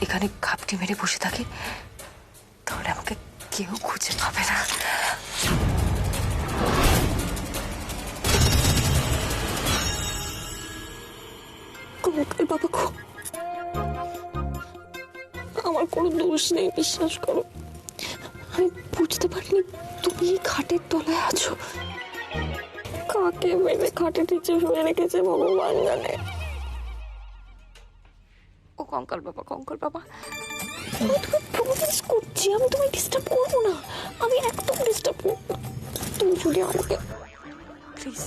এখানে ঘাপটি মেরে বসে থাকি তাহলে আমাকে কেউ খুঁজে পাবে না। কঙ্কাল বাবা, আমার কোনো দোষ নেই, বিশ্বাস করো। আমি বুঝতে পারিনি তুমি এই খাটের তলায় আছো। কাকে মেরে খাটের নিচে শুয়ে রেখেছে ভগবান জানে। ও কঙ্কাল বাবা, কঙ্কাল বাবা, আমি তোমাকে প্রমিস করছি আমি তোমায় ডিস্টার্ব করবো না। আমি একদম ডিস্টার্ব করবো না। তুমি যদি আমাকে প্লিজ।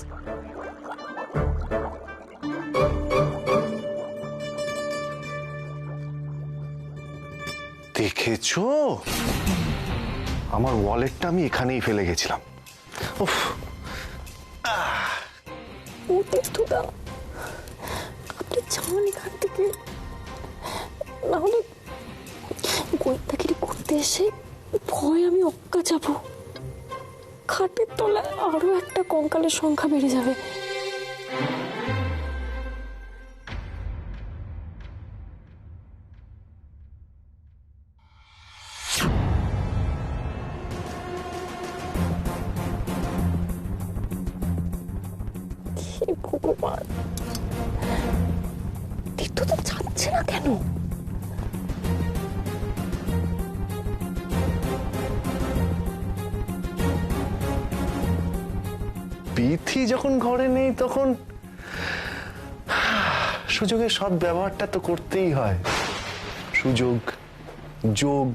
দেখেছো, আমার ওয়ালেটটা আমি এখানেই ফেলে গেছিলাম। উফ, ও তীর্থদা, আপনি যান এখান থেকে, নাহলে গোয়েন্দাগিরি করতে এসে ভয় আমি অক্কা যাবো। খাটের তলায় আরো একটা কঙ্কালের সংখ্যা বেড়ে যাবে। হে ভগবান, তীর্থদা যাচ্ছে না কেন? বিথি যখন ঘরে নেই তখন সুযোগের সৎ ব্যবহারটা তো করতেই হয়। সুযোগ, যোগ,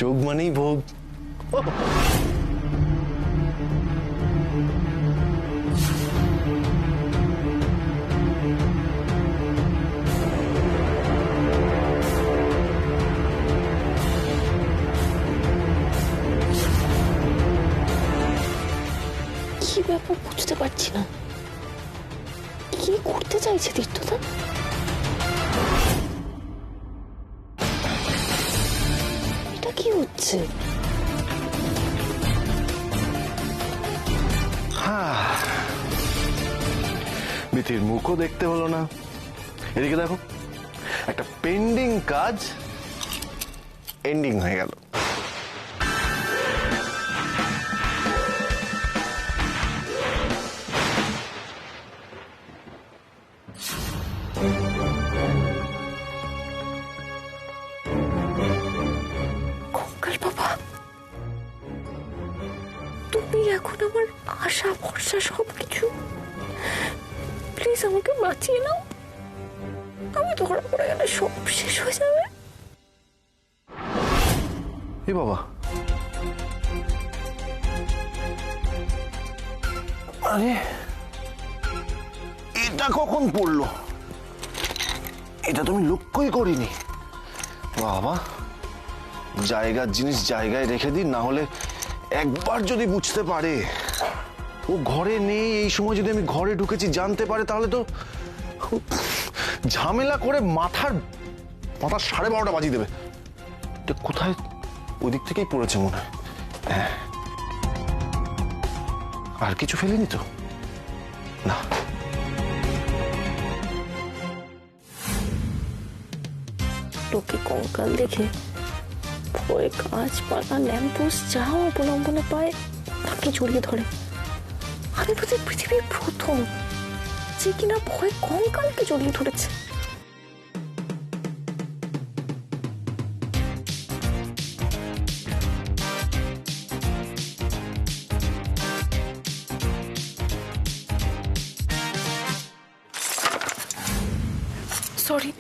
যোগ মানেই ভোগ। কি ব্যাপার বুঝতে পারছি না, কি করতে চাইছে তীর্থদা? এটা কি হচ্ছে? বিথির মুখও দেখতে হলো না। এদিকে দেখো, একটা পেন্ডিং কাজ এন্ডিং হয়ে গেল। কঙ্কাল বাবা, তুমি এখন আমার আশা ভরসা সবকিছু। প্লিজ আমাকে বাঁচিয়ে নাও, আমি ধরা পড়ে গেলে সব শেষ হয়ে যাবে। এ বাবা, আরে এটা কখন পড়লো? এটা তো আমি লক্ষ্যই করিনি। বাবা, জায়গার জিনিস জায়গায় রেখে দিন, না হলে একবার যদি বুঝতে পারে ও ঘরে নেই, এই সময় যদি আমি ঘরে ঢুকেছি জানতে পারে, তাহলে তো ঝামেলা করে মাথার 12:30 বাজিয়ে দেবে। এটা কোথায়? ওই দিক থেকেই পড়েছে মনে হয়। হ্যাঁ, আর কিছু ফেলিনি তো? না। লোকে কঙ্কাল দেখে ভয়ে গাছপালা ল্যাম্পোস্ট যা অবলম্বনে পায় তাকে জড়িয়ে ধরে। আমি বোধহয় পৃথিবীর প্রথম যে কিনা ভয় কঙ্কালকে জড়িয়ে ধরেছে। সরি,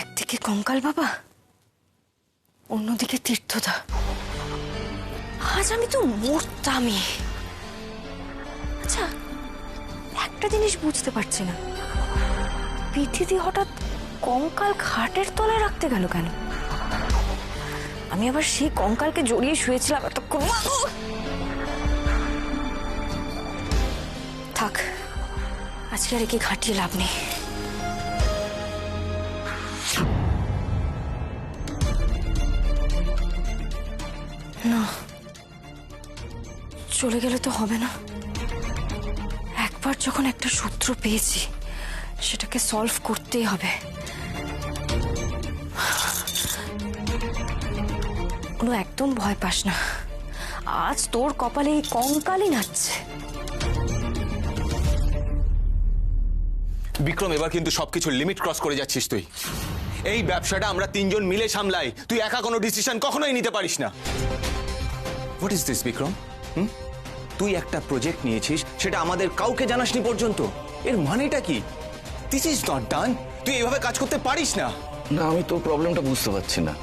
একদিকে কঙ্কাল বাবা, অন্যদিকে তীর্থদা। আজ আমি তো মরতামই। আচ্ছা, একটা জিনিস বুঝতে পারছি না, বিথিদি হঠাৎ কঙ্কাল খাটের তলায় রাখতে গেল কেন? আমি আবার সেই কঙ্কালকে জড়িয়ে শুয়েছিলাম এতক্ষণ। থাক, আজকে আর একে ঘাটিয়ে লাভ নেই। না, চলে গেলে তো হবে না। একবার যখন একটা সূত্র পেয়েছি সেটাকে সলভ করতেই হবে। কোনো একদম ভয় পাস না, আজ তোর কপালে এই কঙ্কালই নাচছে। বিক্রম, এবার কিন্তু সবকিছু লিমিট ক্রস করে যাচ্ছিস তুই। এই ব্যবসাটা আমরা তিনজন মিলে সামলাই, তুই একা কোনো ডিসিশন কখনোই নিতে পারিস না। What is this Vikram? তুই একটা প্রজেক্ট নিয়েছিস, সেটা আমাদের কাউকে জানাসনি পর্যন্ত। এর মানেটা কি? This is not done. তুই এইভাবে কাজ করতে পারিস না। না, আমি তো প্রবলেমটা বুঝতে পারছি না।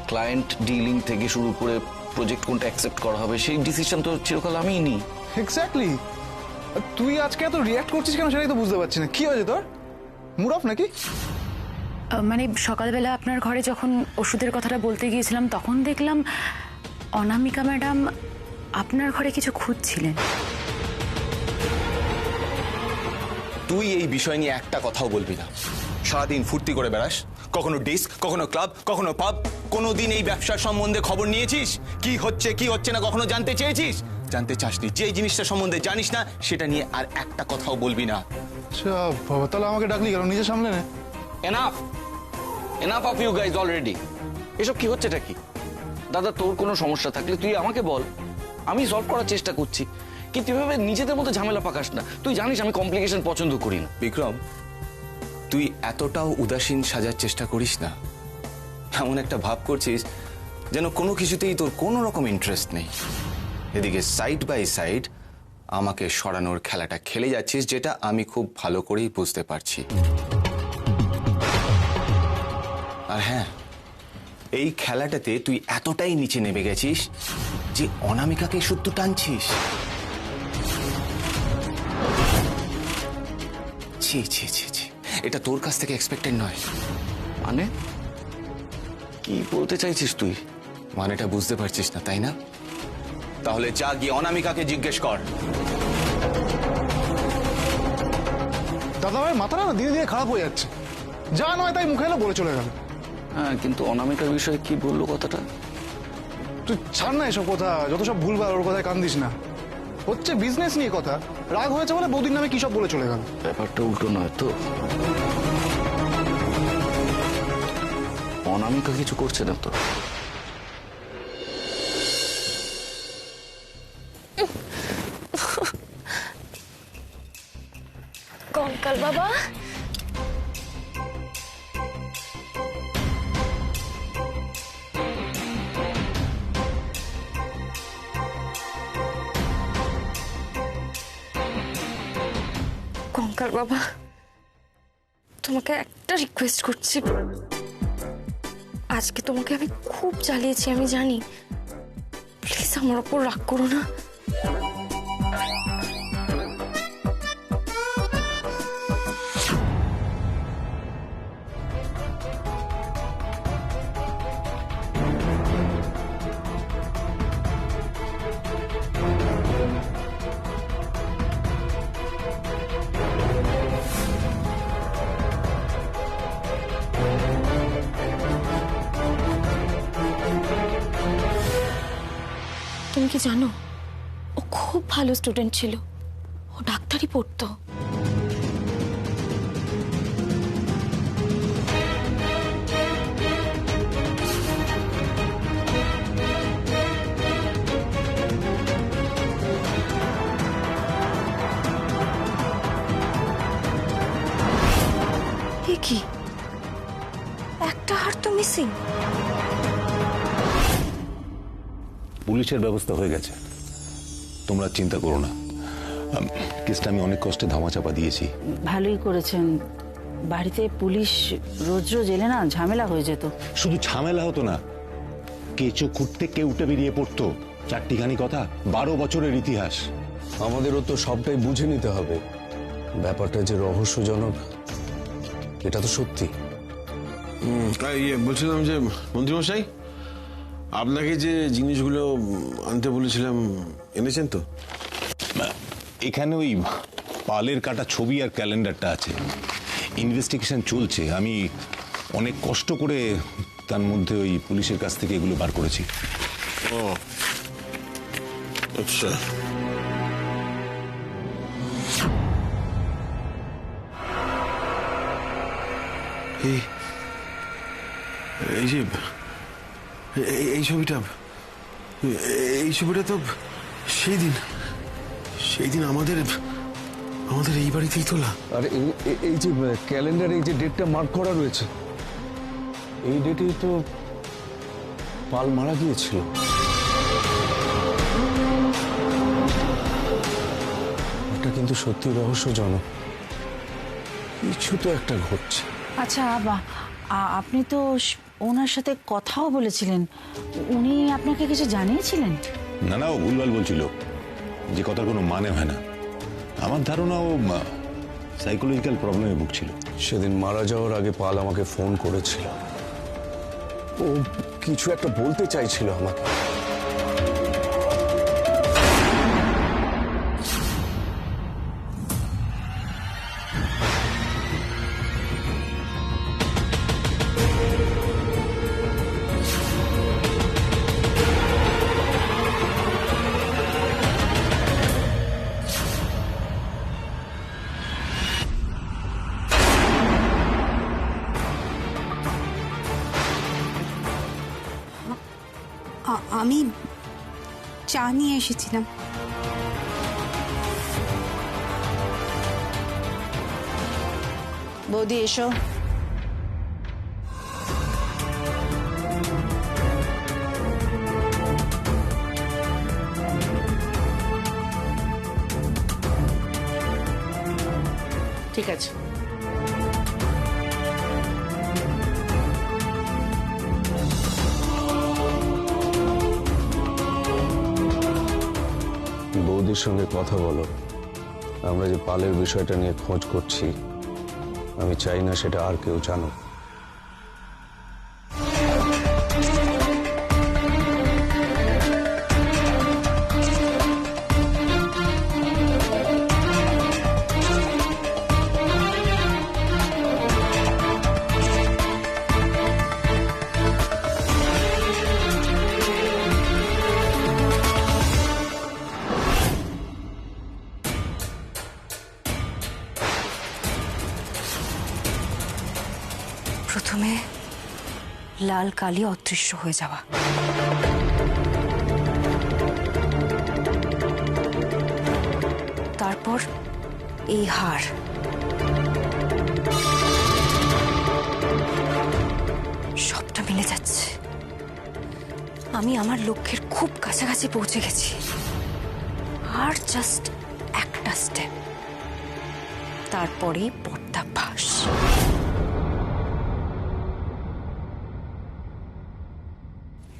ক্লায়েন্ট ডিলিং থেকে শুরু করে প্রজেক্ট কোনটা অ্যাকসেপ্ট করা হবে সেই ডিসিশন তো চিরকাল আমিই নিই। এক্স্যাক্টলি। তুই আজকে এত রিয়াক্ট করছিস কেন সেটাই তো বুঝতে পারছি না। কি হয়েছে তোর? মুড অফ নাকি? মানে সকালবেলা আপনার ঘরে যখন ওষুধের কথাটা বলতে গিয়েছিলাম তখন দেখলাম অনামিকা ম্যাডাম আপনার ঘরে কিছু খুঁজছিলেন। তুই এই বিষয় নিয়ে একটা কথাও বলবি না। সারাদিন ফুর্তি করে বেড়াস, কখনো ডিস্ক, কখনো ক্লাব, কখনো পাব। কোনোদিন এই ব্যবসার সম্বন্ধে খবর নিয়েছিস? কি হচ্ছে কি হচ্ছে না কখনো জানতে চেয়েছিস? জানতে চাসনি। যে জিনিসটা সম্বন্ধে জানিস না সেটা নিয়ে আর একটা কথাও বলবি না। আচ্ছা বাবা, তাহলে আমাকে ডাকলি কেন? নিজে সামলে নে। Enough enough of you guys already. এসব কি হচ্ছেটা কি? দাদা, তোর কোনো সমস্যা থাকলে তুই আমাকে বল, আমি সলভ করার চেষ্টা করছি। কিন্তু এভাবে নিজেদের মধ্যে ঝামেলা পাকাস না। তুই জানিস আমি কমপ্লিকেশন পছন্দ করি না। বিক্রম, তুই এতটাও উদাসীন সাজার চেষ্টা করিস না। এমন একটা ভাব করছিস যেন কোনো কিছুতেই তোর কোনো রকম ইন্টারেস্ট নেই। এদিকে সাইড বাই সাইড আমাকে সরানোর খেলাটা খেলে যাচ্ছিস, যেটা আমি খুব ভালো করেই বুঝতে পারছি। আর হ্যাঁ, এই খেলাটাতে তুই এতটাই নিচে নেমে গেছিস যে অনামিকাকে শুদ্ধ টানছিস। ছি ছি ছি ছি, এটা তোর কাছ থেকে এক্সপেক্টেড নয়। মানে কি বলতে চাইছিস তুই? মানেটা বুঝতে পারছিস না, তাই না? তাহলে যা গিয়ে অনামিকাকে জিজ্ঞেস কর। দাদা ভাই মাথাটা না ধীরে ধীরে খারাপ হয়ে যাচ্ছে। যা নয় তাই মুখে এলো বলে চলে গেল। হ্যাঁ, কিন্তু অনামিকার বিষয়ে কি বললো কথাটা? তুই ছাড় না এসব কথা, যত সব ভুলভাল, ওর কথায় কান দিস না। হচ্ছে বিজনেস নিয়ে কথা, রাগ হয়েছে বলে বৌদির নামে কি সব বলে চলে গেল। ব্যাপারটা উল্টো নয় তো? অনামিকা কিছু করছে না তো? কঙ্কাল বাবা, কঙ্কাল বাবা, তোমাকে একটা রিকোয়েস্ট করছি। আজকে তোমাকে আমি খুব জ্বালিয়েছি, আমি জানি। প্লিজ আমার ওপর রাগ করো না। তুমি কি জানো, ও খুব ভালো স্টুডেন্ট ছিল। ও ডাক্তারি পড়তো। এ কি, একটা হাড় তো মিসিং। পুলিশের ব্যবস্থা হয়ে গেছে, তোমরা চিন্তা করো না। কেসটা আমি অনেক কষ্টে ধামাচাপা দিয়েছি। ভালোই করেছেন। বাড়িতে পুলিশ রোজ রোজ এলে না ঝামেলা হয়ে যেত। শুধু ঝামেলা হতো না, কেঁচো খুঁড়তে কেউটে বেরিয়ে পড়তো। চারটিখানি কথা, 12 বছরের ইতিহাস। আমাদেরও তো সবটাই বুঝে নিতে হবে। ব্যাপারটা যে রহস্যজনক এটা তো সত্যি। বলছিলাম যে মন্ত্রীমশাই, আপনাকে যে জিনিসগুলো আনতে বলেছিলাম এনেছেন তো? এখানে ওই পালের কাটা ছবি আর ক্যালেন্ডারটা আছে। ইনভেস্টিগেশন চলছে, আমি অনেক কষ্ট করে তার মধ্যে ওই পুলিশের কাছ থেকে এগুলো বার করেছি। ও আচ্ছা, এই যে এই ছবিটা তো সেই দিন আমাদের এই বাড়িতেই তোলা। আর এই যে ক্যালেন্ডারে এই যে ডেটটা মার্ক করা রয়েছে, এই ডেটেই তো পাল মারা গিয়েছিল। এটা কিন্তু সত্যি রহস্যজনক, কিছু তো একটা ঘটছে। আচ্ছা আপনি তো ওনার সাথে কথাও বলেছিলেন, উনি আপনাকে কিছু জানিয়েছিলেন? না না, ও ভুলভাল বলছিল, যে কথার কোনো মানে হয় না। আমার ধারণা ও সাইকোলজিক্যাল প্রবলেমে ভুগছিল। সেদিন মারা যাওয়ার আগে পাল আমাকে ফোন করেছিল, ও কিছু একটা বলতে চাইছিল আমাকে। আমি চা নিয়ে এসেছিলাম। বৌদি এসো। ঠিক আছে। বৌদির সঙ্গে কথা বলো, আমরা যে পালের বিষয়টা নিয়ে খোঁজ করছি, আমি চাই না সেটা আর কেউ জানুক। প্রথমে লাল কালি অদৃশ্য হয়ে যাওয়া, তারপর এই হার, সবটা মিলে যাচ্ছে। আমি আমার লক্ষ্যের খুব কাছাকাছি পৌঁছে গেছি। আর জাস্ট একটা স্টেপ, তারপরেই পর্দাফাঁস।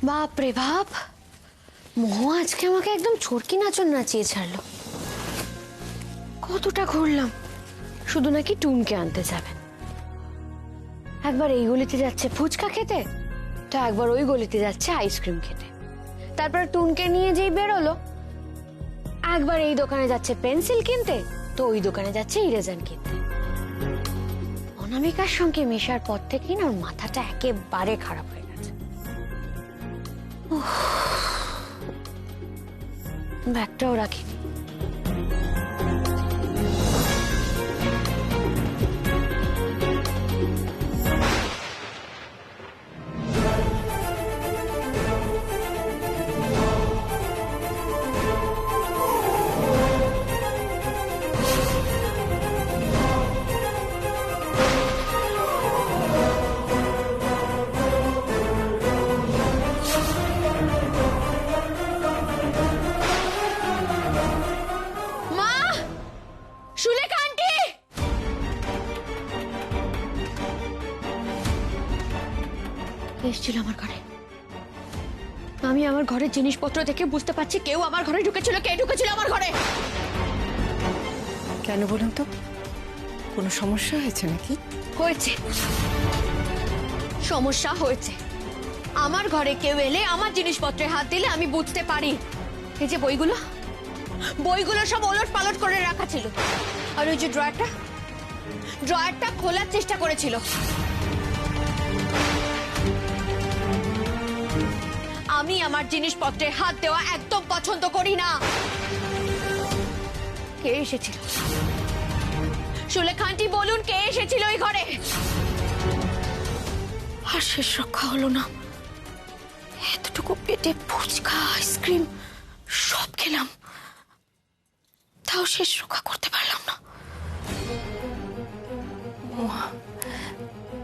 বাপ রে বাপ, মোহ আজকে আমাকে একদম ছড়কি নাচন নাচিয়ে ছাড়লো। কতটা ঘুরলাম, শুধু নাকি টুনকে আনতে যাবে। একবার এই গলিতে যাচ্ছে ফুচকা খেতে, তো একবার ওই গলিতে যাচ্ছে আইসক্রিম খেতে। তারপর টুনকে নিয়ে যেই বেরোলো, একবার এই দোকানে যাচ্ছে পেন্সিল কিনতে, তো ওই দোকানে যাচ্ছে ইরেজার কিনতে। অনামিকার সঙ্গে মেশার পর থেকেই না ওর মাথাটা একেবারে খারাপ হয়ে গেছে। ব্যাগটাও রাখিনি। এসেছিল আমার ঘরে। আমি আমার ঘরের জিনিসপত্র দেখে বুঝতে পারছি কেউ আমার ঘরে ঢুকেছিল। কে ঢুকেছিল আমার ঘরে? কেন বলুন তো, কোনো সমস্যা হয়েছে নাকি? হয়েছে, সমস্যা হয়েছে। আমার ঘরে কেউ এলে আমার জিনিসপত্রে হাত দিলে আমি বুঝতে পারি। এই যে বইগুলো সব ওলট পালট করে রাখা ছিল। আর ওই যে ড্রয়ারটা খোলার চেষ্টা করেছিল। আমি আমি আমার জিনিসপত্রে হাত দেওয়া একদম পছন্দ করি না। কে এসেছিল? সুলেখা আন্টি বলুন, কে এসেছিল এই ঘরে? আর শেষ রক্ষা হলো না। এতটুকু পেটে ফুচকা আইসক্রিম সব খেলাম, তাও শেষ রক্ষা করতে পারলাম না।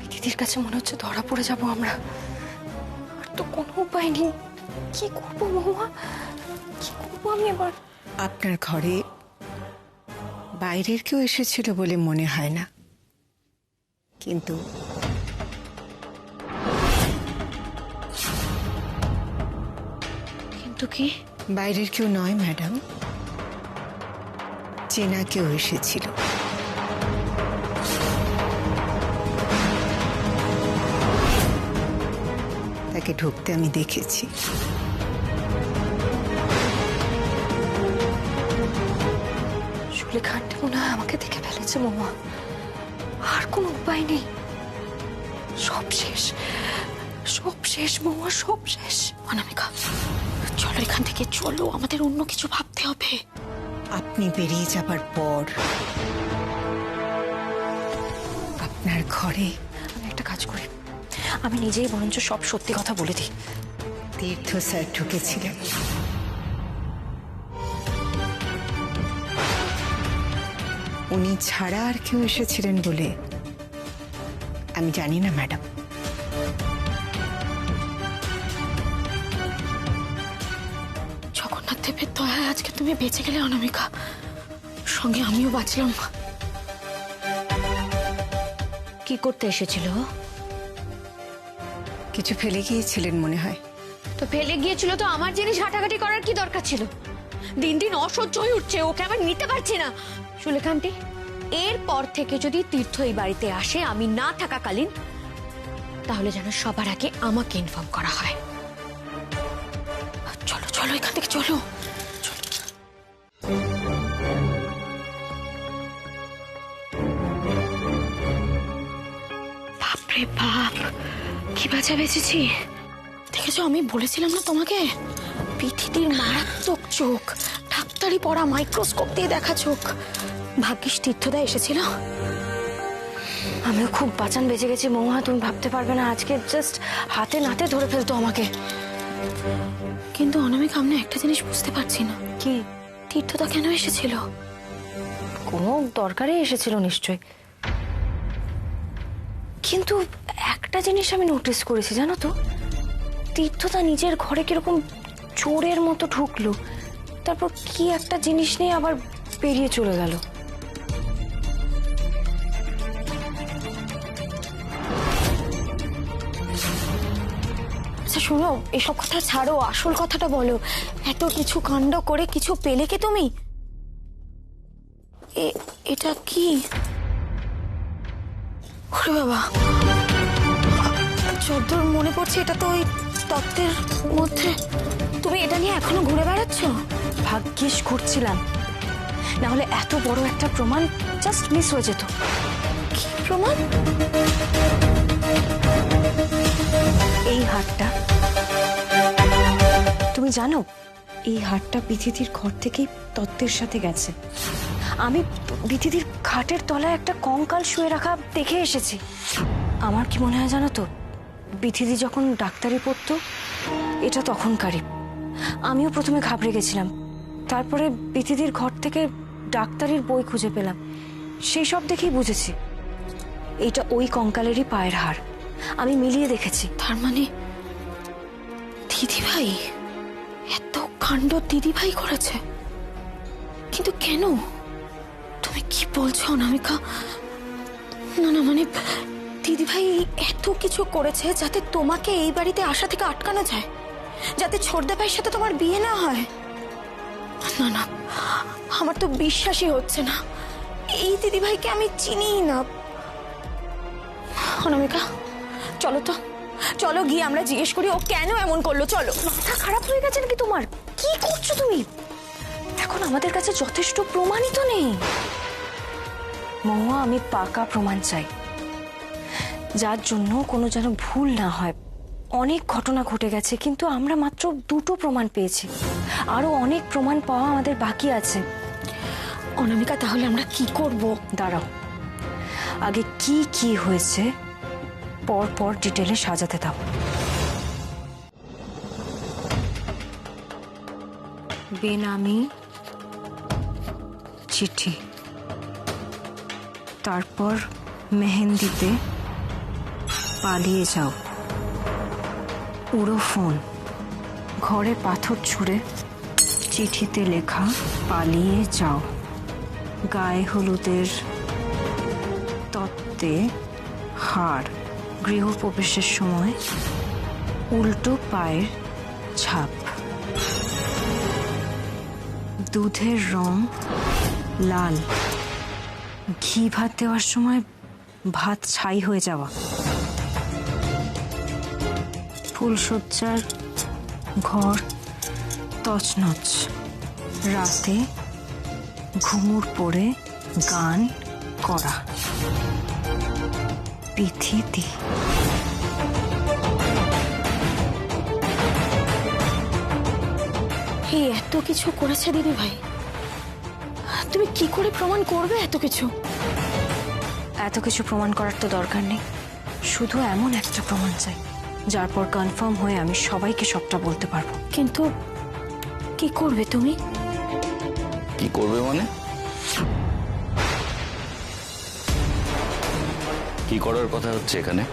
দিদির কাছে মনে হচ্ছে ধরা পড়ে যাব আমরা। আর তো কোনো উপায় নেই। কি করবো মহুয়া, কি করবো আমি এবার? আপনার ঘরে বাইরের কেউ এসেছিল বলে মনে হয় না, কিন্তু কিন্তু কি? বাইরের কেউ নয় ম্যাডাম, চেনা কেউ এসেছিল। তাকে ঢুকতে আমি দেখেছি। সুলেখা আন্টি মনে হয় আমাকে দেখে ফেলেছে মহুয়া। আর কোনো উপায় নেই, সব শেষ, সব শেষ মহুয়া, সব শেষ। অনামিকা চলো এখান থেকে, চলো, আমাদের অন্য কিছু ভাবতে হবে। আপনি বেরিয়ে যাবার পর আপনার ঘরে আমি একটা কাজ করি, আমি নিজেই বরঞ্চ সব সত্যি কথা বলে দিই। তীর্থ স্যার ঢুকেছিলেন। উনি ছাড়া আর কেউ এসেছিলেন বলে আমি জানি না ম্যাডাম। জগন্নাথ দেবের দয়ায় আজকে তুমি বেঁচে গেলে অনামিকা, সঙ্গে আমিও বাঁচলাম। কি করতে এসেছিল? কিছু ফেলে গিয়েছিলেন মনে হয়। তো ফেলে গিয়েছিল তো আমার জিনিস ঘাটাঘাটি করার কি দরকার ছিল? দিন দিন অসহ্য হয়ে উঠছে, ওকে আমার নিতে পারছি না। সুলেখা আন্টি, এরপর থেকে যদি তীর্থ এই বাড়িতে আসে আমি না থাকাকালীন, তাহলে যেন সবার আগে আমাকে ইনফর্ম করা হয়। চলো চলো এখান থেকে চলো। বাপরে বাপ, কি বাজা বেঁচেছি। দেখেছো, আমি বলেছিলাম না তোমাকে, পৃথিবীর মারাত্মক চোখ, ডাক্তারি পড়া, মাইক্রোস্কোপ দিয়ে দেখা চোখ। ভাগ্যিস তীর্থদা এসেছিল। আমিও খুব বাঁচান বেঁচে গেছি মহুয়া, তুমি ভাবতে পারবে না। আজকে জাস্ট হাতে নাতে ধরে ফেলতো আমাকে। কিন্তু অনামিকা, আমি একটা জিনিস বুঝতে পারছি না। কি? তীর্থদা কেন এসেছিল? কোনো দরকারে এসেছিল নিশ্চয়। কিন্তু একটা জিনিস আমি নোটিস করেছি জানো তো, তীর্থদা নিজের ঘরে কিরকম চোরের মতো ঢুকলো, তারপর কি একটা জিনিস নিয়ে আবার বেরিয়ে চলে গেল। আচ্ছা শোনো, এসব কথা ছাড়ো, আসল কথাটা বলো। এত কিছু কাণ্ড করে কিছু পেলে কি তুমি? এটা কি? ওরে বাবা, যতদূর মনে পড়ছে এটা তো ওই তত্ত্বের মধ্যে। তুমি এটা নিয়ে এখনো ঘুরে বেড়াচ্ছ? ভাগ্যিস ঘুরছিলাম, না হলে এত বড় একটা প্রমাণ জাস্ট মিস হয়ে যেত। কি প্রমাণ? এই হারটা। তুমি জানো, এই হারটা বিথিদির ঘর থেকেই তত্ত্বের সাথে গেছে। আমি বিথিদির খাটের তলায় একটা কঙ্কাল শুয়ে রাখা দেখে এসেছি। আমার কি মনে হয় জানো তো, বিথিদি যখন ডাক্তারি পড়তো, এটা তখনকারই। আমিও প্রথমে ঘাবড়ে গেছিলাম, তারপরে বিথিদির ঘর থেকে ডাক্তারির বই খুঁজে পেলাম। সেই সব দেখেই বুঝেছি এটা ওই কঙ্কালেরই পায়ের হার। আমি মিলিয়ে দেখেছি। তার মানে দিদিভাই, এত কাণ্ড দিদিভাই করেছে। কিন্তু কেন? তুমি কি বলছো অনামিকা? না না, মানে দিদিভাই এত কিছু করেছে যাতে তোমাকে এই বাড়িতে আসা থেকে আটকানো যায়, যাতে ছোটদা ভাইয়ের সাথে তোমার বিয়ে না হয়। না না, আমার তো বিশ্বাসই হচ্ছে না। এই দিদিভাইকে আমি চিনি না। অনামিকা চলো তো, চলো গিয়ে আমরা জিজ্ঞেস করি ও কেন এমন করলো। চলো। মাথা খারাপ হয়ে গেছে নাকি তোমার? কি করছো তুমি? এখন আমাদের কাছে যথেষ্ট প্রমাণই তো নেই মহুয়া। আমি পাকা প্রমাণ চাই, যার জন্য কোনো যেন ভুল না হয়। অনেক ঘটনা ঘটে গেছে, কিন্তু আমরা মাত্র 2টো প্রমাণ পেয়েছি। আরো অনেক প্রমাণ পাওয়া আমাদের বাকি আছে। অনামিকা, তাহলে আমরা কি করব? দাঁড়াও, আগে কি কি হয়েছে পর পর ডিটেলে সাজাতে দাও। বেনামি চিঠি, তারপর মেহেন্দিতে পালিয়ে যাও, উড়ো ফোন, ঘরে পাথর ছুঁড়ে চিঠিতে লেখা পালিয়ে যাও, গায়ে হলুদের তত্ত্বে হার, গৃহপ্রবেশের সময় উল্টো পায়ের ছাপ, দুধের রং লাল, ঘি ভাত দেওয়ার সময় ভাত ছাই হয়ে যাওয়া, ফুলসজ্জার ঘর তছনছ, রাতে ঘুঙুর পরে গান করা, পৃথিবী। এই এত কিছু করেছে দিদি ভাই, তুমি কি করে প্রমাণ করবে এত কিছু? এত কিছু প্রমাণ করার তো দরকার নেই, শুধু এমন একটা প্রমাণ চাই যার পর কনফার্ম হয়ে আমি সবাইকে সবটা বলতে পারবো। কিন্তু কি করবে তুমি? কি করবে মানে? কি করার কথা হচ্ছে এখানে?